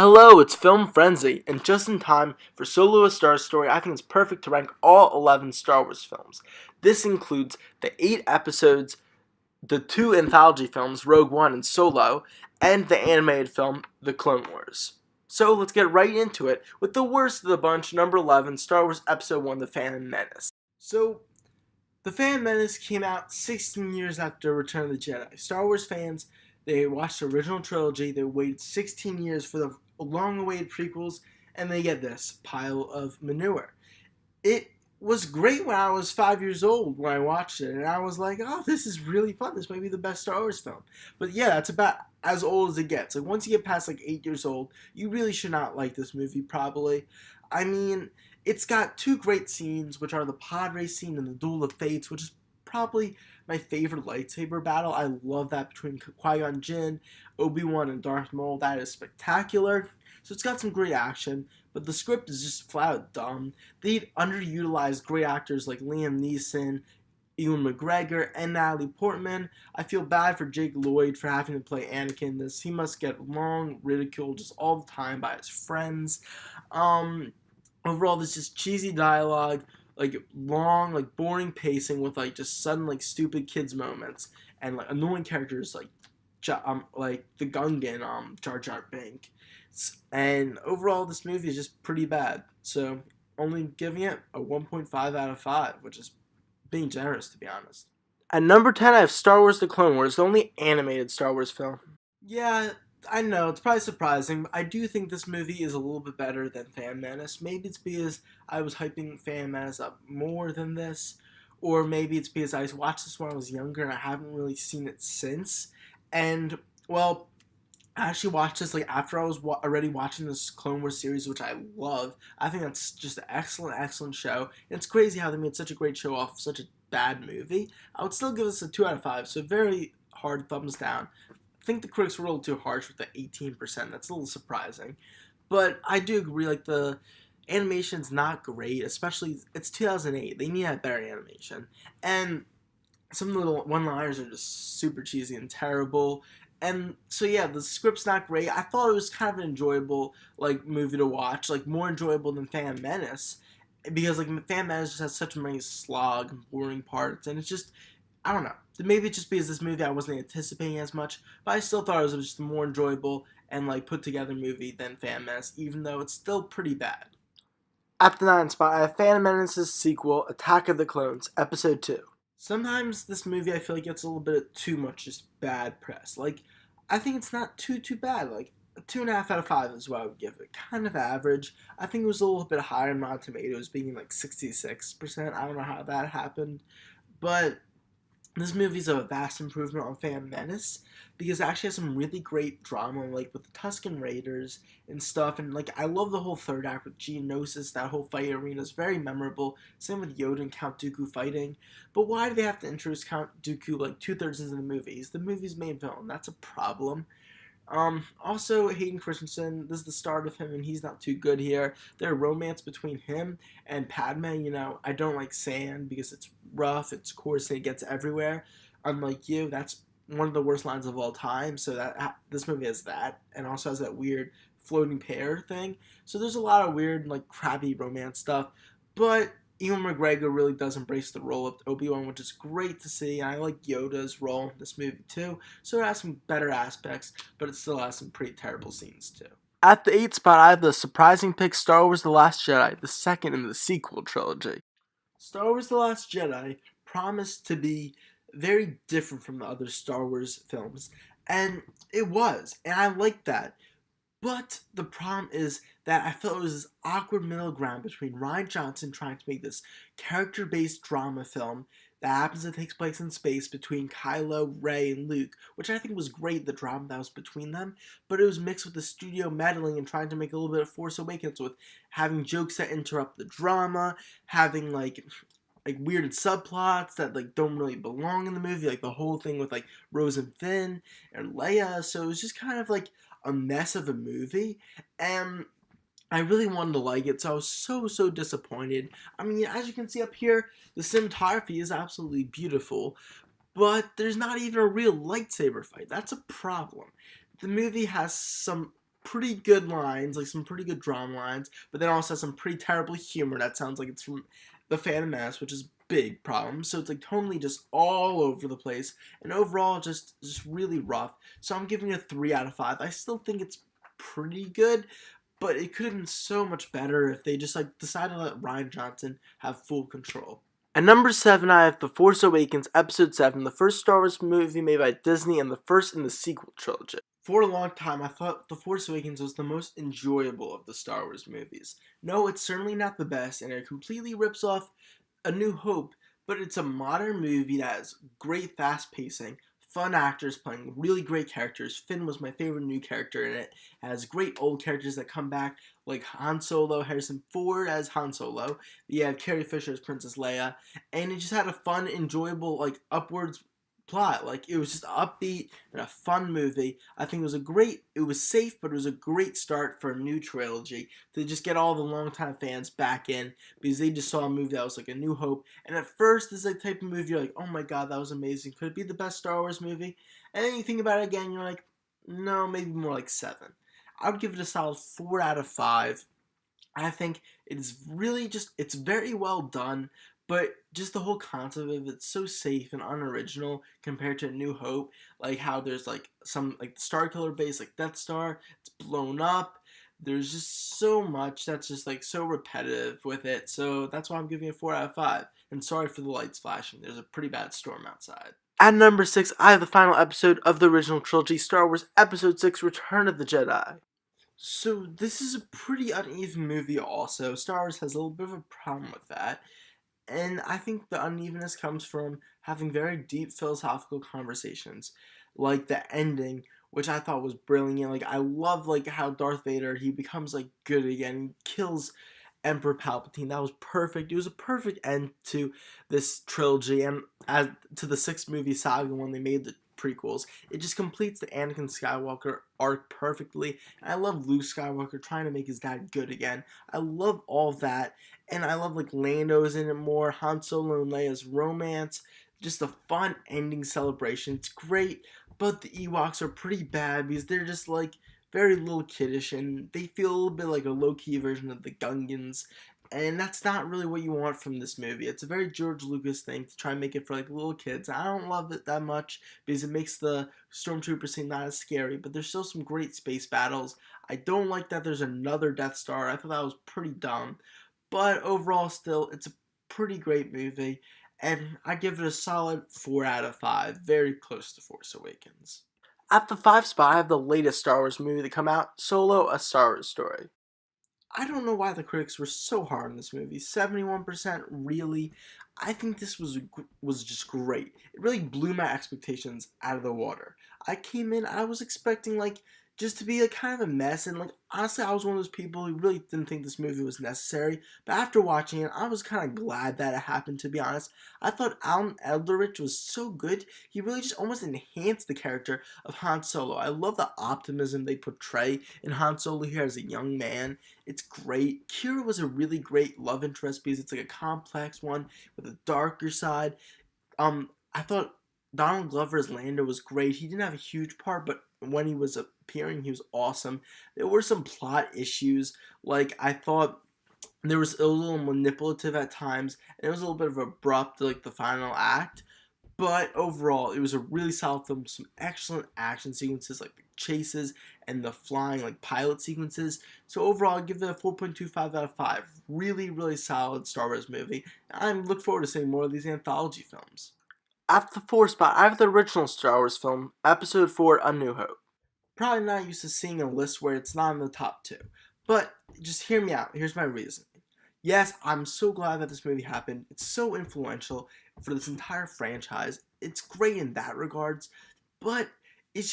Hello, it's Film Frenzy, and just in time for Solo a Star Story, I think it's perfect to rank all 11 Star Wars films. This includes the 8 episodes, the 2 anthology films, Rogue One and Solo, and the animated film, The Clone Wars. So let's get right into it with the worst of the bunch, number 11, Star Wars Episode 1, The Phantom Menace. So, The Phantom Menace came out 16 years after Return of the Jedi. Star Wars fans, they watched the original trilogy, they waited 16 years for the long-awaited prequels, and they get this pile of manure. It was great when I was 5 years old when I watched it, and I was like, oh, this is really fun. This might be the best Star Wars film. But yeah, that's about as old as it gets. Like, once you get past, 8 years old, you really should not like this movie, probably. I mean, it's got 2 great scenes, which are the pod race scene and the Duel of Fates, which is probably my favorite lightsaber battle. I love that between Qui-Gon Jinn, Obi-Wan, and Darth Maul. That is spectacular. So it's got some great action, but the script is just flat out dumb. They underutilized great actors like Liam Neeson, Ewan McGregor, and Natalie Portman. I feel bad for Jake Lloyd for having to play Anakin in this. He must get long ridiculed just all the time by his friends. Overall, this is cheesy dialogue, long, boring pacing with just sudden stupid kids moments and annoying characters like the Gungan Jar Jar Binks. And overall, this movie is just pretty bad. So only giving it a 1.5 out of 5, which is being generous, to be honest. At number 10, I have Star Wars: The Clone Wars, the only animated Star Wars film. Yeah, I know, it's probably surprising, but I do think this movie is a little bit better than Phantom Menace. Maybe it's because I was hyping Phantom Menace up more than this, or maybe it's because I watched this when I was younger and I haven't really seen it since. And, well, I actually watched this after I was already watching this Clone Wars series, which I love. I think that's just an excellent, excellent show. And it's crazy how they made such a great show off such a bad movie. I would still give this a 2 out of 5, so very hard thumbs down. I think the critics were a little too harsh with the 18%. That's a little surprising. But I do agree, the animation's not great, especially, it's 2008. They need to have better animation. And some little one-liners are just super cheesy and terrible. And so yeah, the script's not great. I thought it was kind of an enjoyable movie to watch, more enjoyable than Phantom Menace, because Phantom Menace just has such many slog and boring parts, and it's just, I don't know. Maybe it's just because this movie I wasn't anticipating as much, but I still thought it was just a more enjoyable and put together movie than Phantom Menace, even though it's still pretty bad. At the 9th spot, I have Phantom Menace's sequel, Attack of the Clones, Episode 2. Sometimes this movie I feel like gets a little bit too much just bad press. I think it's not too bad. A 2.5 out of 5 is what I would give it. Kind of average. I think it was a little bit higher in Rotten Tomatoes, being 66%. I don't know how that happened, but this movie's a vast improvement on Phantom Menace because it actually has some really great drama, with the Tusken Raiders and stuff. And I love the whole third act with Geonosis. That whole fight arena is very memorable. Same with Yoda and Count Dooku fighting. But why do they have to introduce Count Dooku 2/3 into the movie? He's the movie's main villain. That's a problem. Also, Hayden Christensen, this is the start of him, and he's not too good here. Their romance between him and Padme, I don't like sand because it's rough, it's coarse, and it gets everywhere. Unlike you, that's one of the worst lines of all time, so this movie has that, and also has that weird floating pear thing. So there's a lot of weird, crappy romance stuff, but Ewan McGregor really does embrace the role of Obi-Wan, which is great to see, and I like Yoda's role in this movie too, so it has some better aspects, but it still has some pretty terrible scenes too. At the 8th spot, I have the surprising pick, Star Wars: The Last Jedi, the second in the sequel trilogy. Star Wars: The Last Jedi promised to be very different from the other Star Wars films, and it was, and I liked that. But the problem is that I felt it was this awkward middle ground between Rian Johnson trying to make this character-based drama film that happens to take place in space between Kylo, Rey, and Luke, which I think was great, the drama that was between them, but it was mixed with the studio meddling and trying to make a little bit of Force Awakens with having jokes that interrupt the drama, having weird subplots that don't really belong in the movie, the whole thing with Rose and Finn and Leia. So it was just kind of a mess of a movie, and I really wanted to like it, so I was so disappointed. I mean, as you can see up here, the cinematography is absolutely beautiful, but there's not even a real lightsaber fight. That's a problem. The movie has some pretty good lines, like some pretty good drama lines, but then also has some pretty terrible humor that sounds like it's from the Phantom Menace, which is a big problem. So it's like totally just all over the place, and overall just really rough. So I'm giving it a 3 out of 5. I still think it's pretty good, but it could have been so much better if they just like decided to let Rian Johnson have full control. At number 7, I have The Force Awakens Episode 7, the first Star Wars movie made by Disney and the first in the sequel trilogy. For a long time, I thought The Force Awakens was the most enjoyable of the Star Wars movies. No, it's certainly not the best, and it completely rips off A New Hope, but it's a modern movie that has great fast pacing, fun actors playing really great characters. Finn was my favorite new character in it. It has great old characters that come back, like Han Solo, Harrison Ford as Han Solo. You have Carrie Fisher as Princess Leia, and it just had a fun, enjoyable, like upwards plot. Like it was just upbeat and a fun movie. I think it was safe, but it was a great start for a new trilogy to just get all the longtime fans back in because they just saw a movie that was like A New Hope. And at first, this is the type of movie you're like, oh my god, that was amazing. Could it be the best Star Wars movie? And then you think about it again, you're like, no, maybe more like 7. I would give it a solid 4 out of 5. I think it's very well done, but just the whole concept of it's so safe and unoriginal compared to A New Hope, like how there's like some like the Star Killer base, like Death Star, it's blown up. There's just so much that's just like so repetitive with it, so that's why I'm giving it 4 out of 5. And sorry for the lights flashing, there's a pretty bad storm outside. At number 6, I have the final episode of the original trilogy, Star Wars Episode 6, Return of the Jedi. So this is a pretty uneven movie also. Star Wars has a little bit of a problem with that. And I think the unevenness comes from having very deep philosophical conversations. Like the ending, which I thought was brilliant. Like I love like how Darth Vader, he becomes like good again. He kills Emperor Palpatine. That was perfect. It was a perfect end to this trilogy and as to the 6th movie saga when they made the prequels. It just completes the Anakin Skywalker arc perfectly. And I love Luke Skywalker trying to make his dad good again. I love all of that. And I love like Lando's in it more, Han Solo and Leia's romance. Just a fun ending celebration. It's great, but the Ewoks are pretty bad because they're just like very little kiddish and they feel a little bit like a low-key version of the Gungans. And that's not really what you want from this movie. It's a very George Lucas thing to try and make it for like little kids. I don't love it that much because it makes the stormtroopers seem not as scary, but there's still some great space battles. I don't like that there's another Death Star. I thought that was pretty dumb. But overall still, it's a pretty great movie. And I give it a solid 4 out of 5. Very close to Force Awakens. At the 5 spot, I have the latest Star Wars movie to come out, Solo: A Star Wars Story. I don't know why the critics were so hard on this movie. 71%, really? I think this was just great. It really blew my expectations out of the water. I came in, I was expecting like just to be like kind of a mess, and like honestly, I was one of those people who really didn't think this movie was necessary. But after watching it, I was kind of glad that it happened. To be honest, I thought Alan Eldridge was so good. He really just almost enhanced the character of Han Solo. I love the optimism they portray in Han Solo here as a young man. It's great. Kira was a really great love interest because it's like a complex one with a darker side. I thought Donald Glover's Lando was great. He didn't have a huge part, but when he was appearing, he was awesome. There were some plot issues. Like, I thought there was a little manipulative at times, and it was a little bit of abrupt, like the final act. But overall, it was a really solid film. Some excellent action sequences, like the chases and the flying, like pilot sequences. So overall, I give it a 4.25 out of 5. Really, really solid Star Wars movie. I look forward to seeing more of these anthology films. At the 4 spot, I have the original Star Wars film, Episode 4, A New Hope. Probably not used to seeing a list where it's not in the top 2. But just hear me out. Here's my reasoning. Yes, I'm so glad that this movie happened. It's so influential for this entire franchise. It's great in that regards. But it's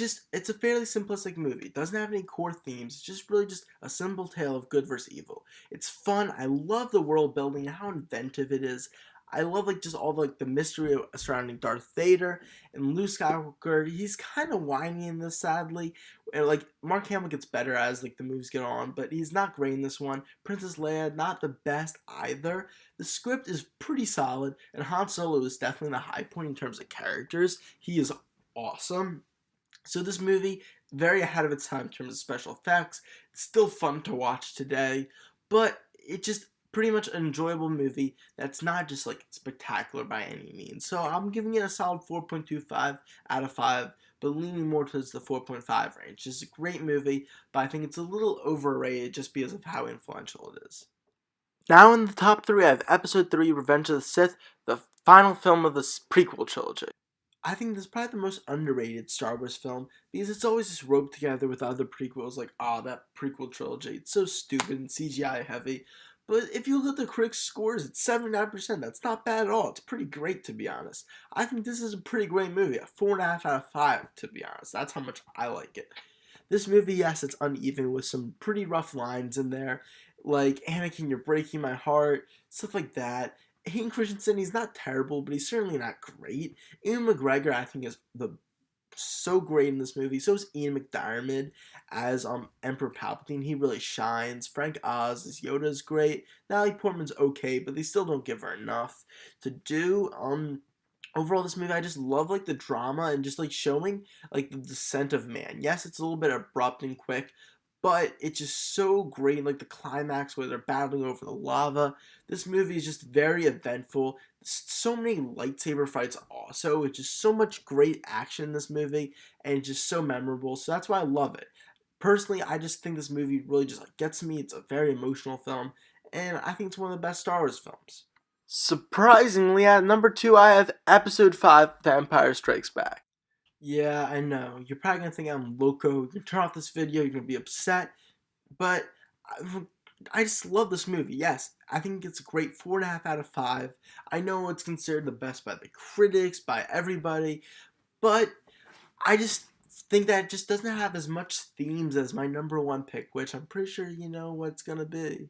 a fairly simplistic movie. It doesn't have any core themes. It's just really just a simple tale of good versus evil. It's fun. I love the world building and how inventive it is. I love like just all the mystery surrounding Darth Vader and Luke Skywalker. He's kind of whiny in this, sadly. And like Mark Hamill gets better as like the movies get on, but he's not great in this one. Princess Leia, not the best either. The script is pretty solid, and Han Solo is definitely the high point in terms of characters. He is awesome. So this movie very ahead of its time in terms of special effects. It's still fun to watch today, but it's just pretty much an enjoyable movie that's not just like spectacular by any means. So I'm giving it a solid 4.25 out of 5, but leaning more towards the 4.5 range. It's a great movie, but I think it's a little overrated just because of how influential it is. Now in the top 3, I have Episode 3, Revenge of the Sith, the final film of the prequel trilogy. I think this is probably the most underrated Star Wars film because it's always just roped together with other prequels like, oh, that prequel trilogy. It's so stupid and CGI heavy. But if you look at the critics' scores, it's 79%. That's not bad at all. It's pretty great, to be honest. I think this is a pretty great movie. A 4.5 out of 5, to be honest. That's how much I like it. This movie, yes, it's uneven with some pretty rough lines in there. Like, Anakin, you're breaking my heart. Stuff like that. Hayden Christensen, he's not terrible, but he's certainly not great. Ian McGregor, I think, is so great in this movie. So is Ian McDiarmid as Emperor Palpatine. He really shines. Frank Oz as Yoda is great. Natalie Portman's okay, but they still don't give her enough to do. Overall, this movie, I just love like the drama and just like showing like the descent of man. Yes, it's a little bit abrupt and quick, but it's just so great. Like the climax where they're battling over the lava. This movie is just very eventful. So many lightsaber fights also. It's just so much great action in this movie and just so memorable. So that's why I love it. Personally, I just think this movie really just like gets me. It's a very emotional film, and I think it's one of the best Star Wars films. Surprisingly, at number 2, I have Episode 5, The Empire Strikes Back. Yeah, I know. You're probably going to think I'm loco. You're going to turn off this video. You're going to be upset. But I just love this movie. Yes, I think it's a great 4.5 out of 5. I know it's considered the best by the critics, by everybody. But I just think that it just doesn't have as much themes as my number 1 pick, which I'm pretty sure you know what it's going to be.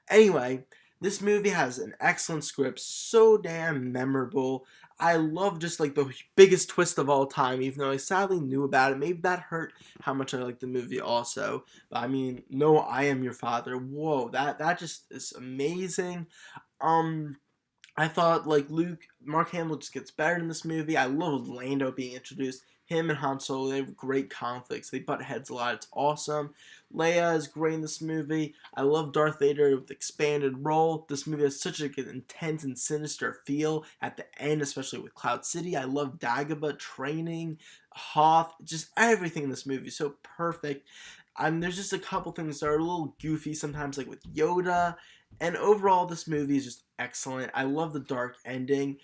Anyway, this movie has an excellent script, so damn memorable. I love just like the biggest twist of all time, even though I sadly knew about it. Maybe that hurt how much I like the movie also. But I mean, no, I am your father. Whoa, that just is amazing. I thought like Mark Hamill just gets better in this movie. I love Lando being introduced. Him and Han Solo, they have great conflicts. They butt heads a lot. It's awesome. Leia is great in this movie. I love Darth Vader with expanded role. This movie has such an intense and sinister feel at the end, especially with Cloud City. I love Dagobah training, Hoth, just everything in this movie is so perfect. There's just a couple things that are a little goofy sometimes, like with Yoda. And overall, this movie is just excellent. I love the dark ending,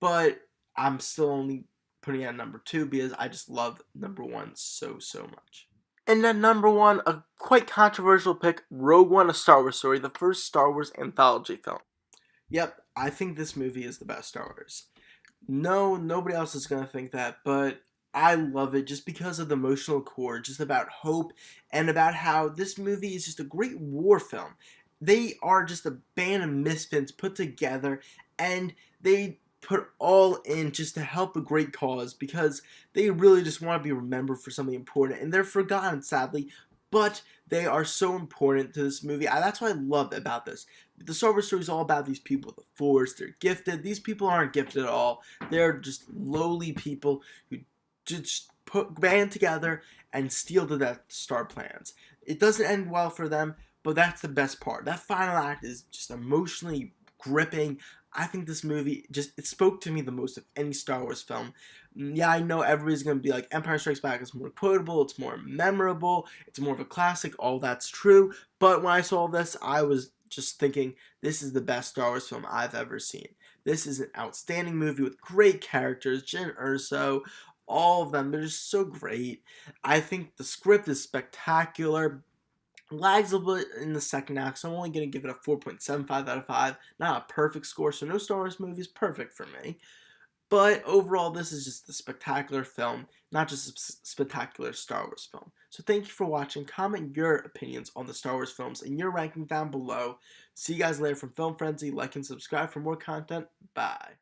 but I'm still only putting it at number 2 because I just love number 1 so much. And at number 1, a quite controversial pick, Rogue One: A Star Wars Story, the first Star Wars anthology film. Yep, I think this movie is the best Star Wars. No, nobody else is going to think that, but I love it just because of the emotional core, just about hope, and about how this movie is just a great war film. They are just a band of misfits put together, and they put all in just to help a great cause because they really just want to be remembered for something important, and they're forgotten, sadly, but they are so important to this movie. That's what I love about this. The Star Wars story is all about these people with the Force. They're gifted. These people aren't gifted at all. They're just lowly people who just band together and steal the Death Star plans. It doesn't end well for them, but that's the best part. That final act is just emotionally gripping. I think this movie it spoke to me the most of any Star Wars film. Yeah, I know everybody's going to be like, Empire Strikes Back is more quotable, it's more memorable, it's more of a classic, all that's true. But when I saw this, I was just thinking, this is the best Star Wars film I've ever seen. This is an outstanding movie with great characters, Jyn Erso, all of them, they're just so great. I think the script is spectacular. Lags a bit in the second act, so I'm only going to give it a 4.75 out of 5. Not a perfect score, so no Star Wars movie is perfect for me. But overall, this is just a spectacular film, not just a spectacular Star Wars film. So thank you for watching. Comment your opinions on the Star Wars films and your ranking down below. See you guys later from Film Frenzy. Like and subscribe for more content. Bye.